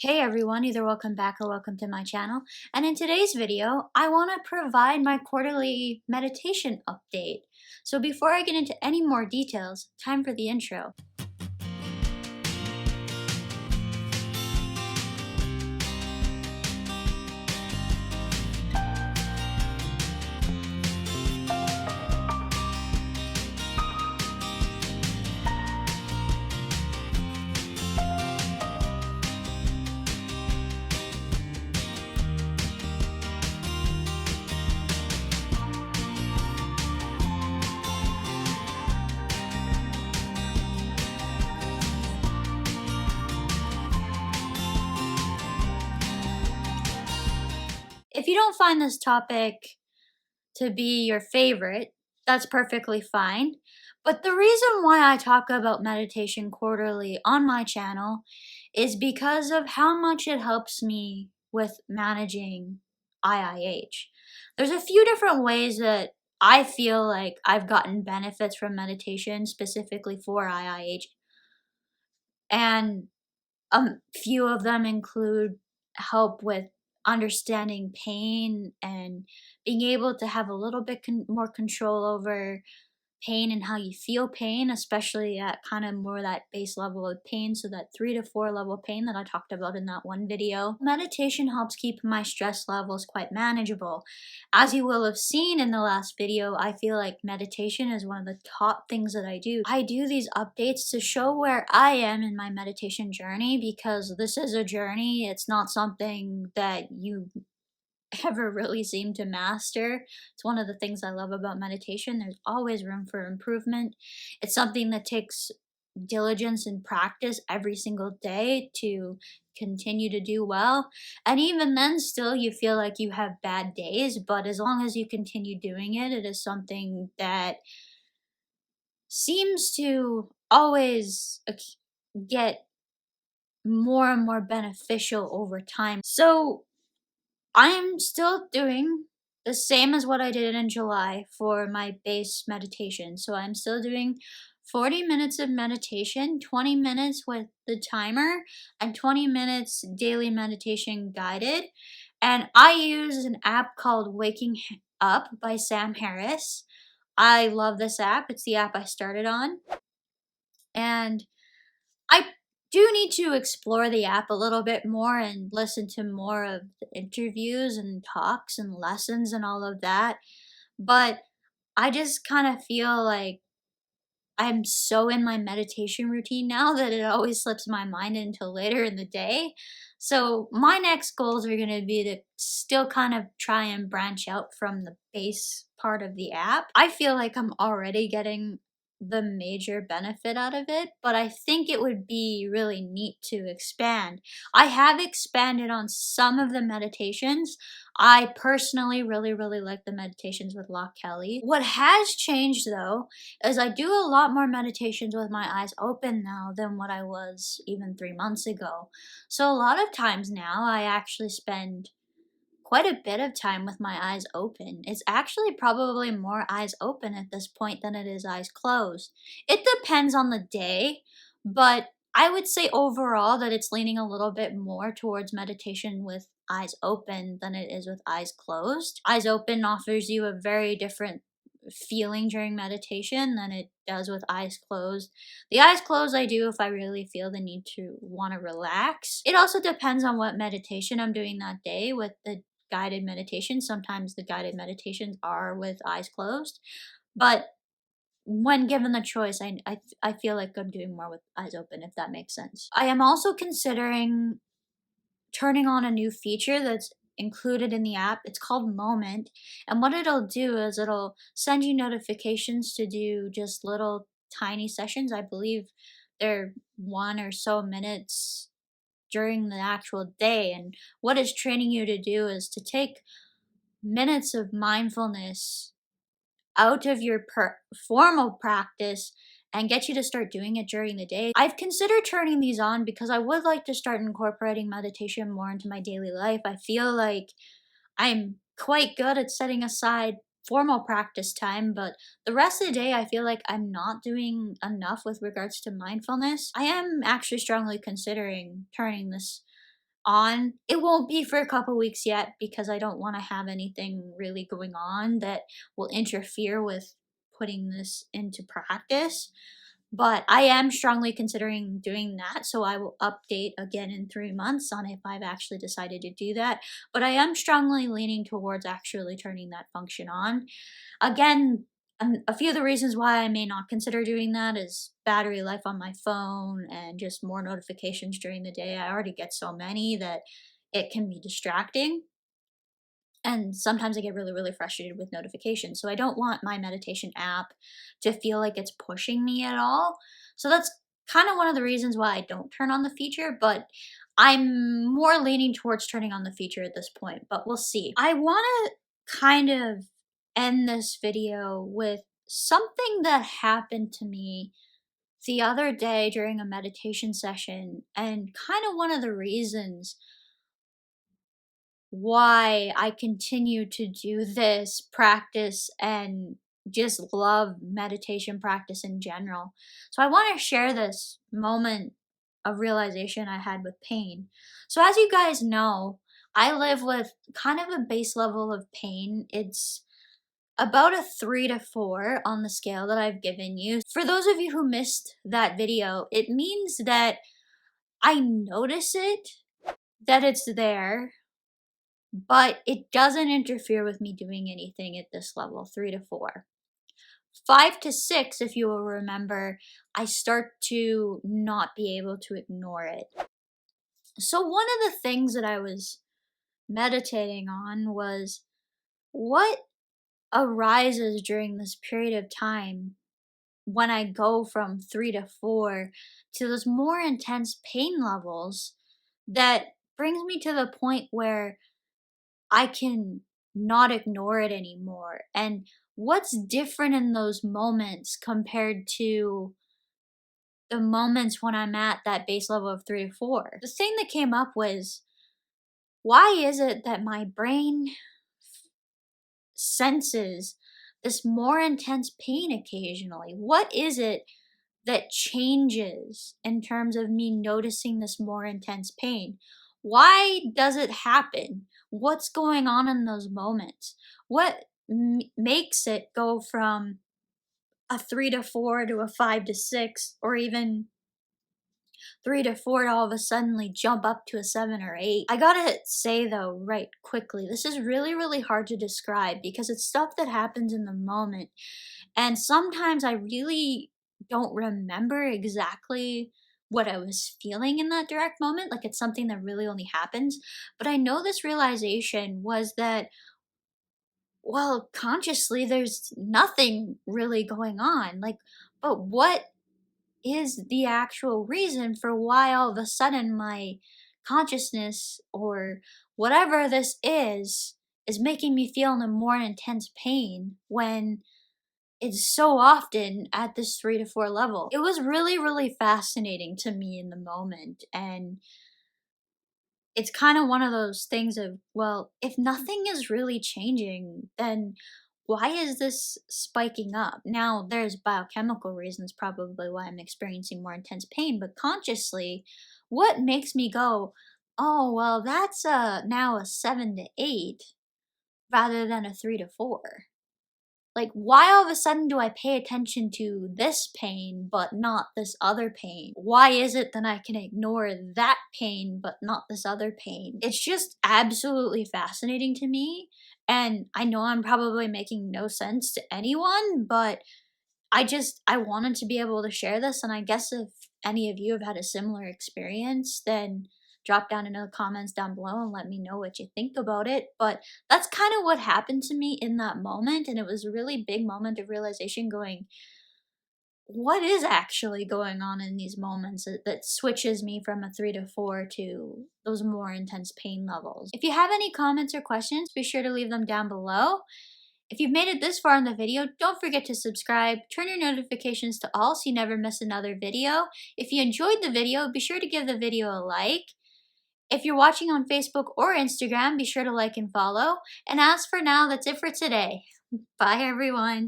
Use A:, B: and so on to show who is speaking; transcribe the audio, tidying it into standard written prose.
A: Hey everyone, either welcome back or welcome to my channel. And in today's video, I want to provide my quarterly meditation update. So before I get into any more details, time for the intro. If you don't find this topic to be your favorite, that's perfectly fine. But the reason why I talk about meditation quarterly on my channel is because of how much it helps me with managing IIH. There's a few different ways that I feel like I've gotten benefits from meditation specifically for IIH, and few of them include help with understanding pain and being able to have a little bit more control over pain and how you feel pain, especially at kind of more that base level of pain, so that 3 to 4 level pain that I talked about in that one video. Meditation helps keep my stress levels quite manageable. As you will have seen in the last video, I feel like meditation is one of the top things that I do. I do these updates to show where I am in my meditation journey, because this is a journey. It's not something that you ever really seem to master. It's one of the things I love about meditation. There's always room for improvement. It's something that takes diligence and practice every single day to continue to do well. And even then, still, you feel like you have bad days, but as long as you continue doing it, it is something that seems to always get more and more beneficial over time. So, I'm still doing the same as what I did in July for my base meditation. So I'm still doing 40 minutes of meditation, 20 minutes with the timer, and 20 minutes daily meditation guided. And I use an app called Waking Up by Sam Harris. I love this app. It's the app I started on. And I do need to explore the app a little bit more and listen to more of the interviews and talks and lessons and all of that. But I just kind of feel like I'm so in my meditation routine now that it always slips my mind until later in the day. So my next goals are going to be to still kind of try and branch out from the base part of the app. I feel like I'm already getting the major benefit out of it, but I think it would be really neat to expand. I have expanded on some of the meditations. I personally really like the meditations with Loch Kelly. What has changed though is I do a lot more meditations with my eyes open now than what I was even 3 months ago. So a lot of times now I actually spend quite a bit of time with my eyes open. It's actually probably more eyes open at this point than it is eyes closed. It depends on the day, but I would say overall that it's leaning a little bit more towards meditation with eyes open than it is with eyes closed. Eyes open offers you a very different feeling during meditation than it does with eyes closed. The eyes closed I do if I really feel the need to want to relax. It also depends on what meditation I'm doing that day. With the guided meditation, sometimes the guided meditations are with eyes closed, but when given the choice, I feel like I'm doing more with eyes open, if that makes sense. I am also considering turning on a new feature that's included in the app. It's called Moment. And what it'll do is it'll send you notifications to do just little tiny sessions. I believe they're 1 or so minutes during the actual day. And what it's training you to do is to take minutes of mindfulness out of your formal practice and get you to start doing it during the day. I've considered turning these on because I would like to start incorporating meditation more into my daily life. I feel like I'm quite good at setting aside formal practice time, but the rest of the day I feel like I'm not doing enough with regards to mindfulness. I am actually strongly considering turning this on. It won't be for a couple weeks yet because I don't want to have anything really going on that will interfere with putting this into practice. But I am strongly considering doing that, so I will update again in 3 months on if I've actually decided to do that. But I am strongly leaning towards actually turning that function on. Again, a few of the reasons why I may not consider doing that is battery life on my phone and just more notifications during the day. I already get so many that it can be distracting. And sometimes I get really, really frustrated with notifications. So I don't want my meditation app to feel like it's pushing me at all. So that's kind of one of the reasons why I don't turn on the feature, but I'm more leaning towards turning on the feature at this point, but we'll see. I want to kind of end this video with something that happened to me the other day during a meditation session, and kind of one of the reasons why I continue to do this practice and just love meditation practice in general. So I want to share this moment of realization I had with pain. So as you guys know, I live with kind of a base level of pain. It's about a 3 to 4 on the scale that I've given you. For those of you who missed that video, it means that I notice it, that it's there, but it doesn't interfere with me doing anything at this level, 3 to 4. 5 to 6, if you will remember, I start to not be able to ignore it. So one of the things that I was meditating on was what arises during this period of time when I go from 3 to 4 to those more intense pain levels that brings me to the point where I can not ignore it anymore. And what's different in those moments compared to the moments when I'm at that base level of 3 to 4? The thing that came up was, why is it that my brain senses this more intense pain occasionally? What is it that changes in terms of me noticing this more intense pain? Why does it happen? What's going on in those moments? What makes it go from a 3 to 4 to a 5 to 6, or even 3 to 4 to all of a sudden jump up to a 7 or 8? I gotta say though, right quickly, this is really, really hard to describe because it's stuff that happens in the moment. And sometimes I really don't remember exactly what I was feeling in that direct moment. Like it's something that really only happens. But I know this realization was that, well, consciously, there's nothing really going on. Like, but what is the actual reason for why all of a sudden my consciousness or whatever this is making me feel in a more intense pain when it's so often at this 3 to 4 level? It was really, really fascinating to me in the moment. And it's kind of one of those things of, well, if nothing is really changing, then why is this spiking up? Now, there's biochemical reasons probably why I'm experiencing more intense pain, but consciously, what makes me go, oh, well, that's now a 7 to 8 rather than a 3 to 4? Like, why all of a sudden do I pay attention to this pain but not this other pain? Why is it that I can ignore that pain but not this other pain? It's just absolutely fascinating to me. And I know I'm probably making no sense to anyone, but I wanted to be able to share this. And I guess if any of you have had a similar experience, then drop down in the comments down below and let me know what you think about it. But that's kind of what happened to me in that moment. And it was a really big moment of realization going, what is actually going on in these moments that switches me from a 3 to 4 to those more intense pain levels? If you have any comments or questions, be sure to leave them down below. If you've made it this far in the video, don't forget to subscribe, turn your notifications to all so you never miss another video. If you enjoyed the video, be sure to give the video a like. If you're watching on Facebook or Instagram, be sure to like and follow. And as for now, that's it for today. Bye everyone.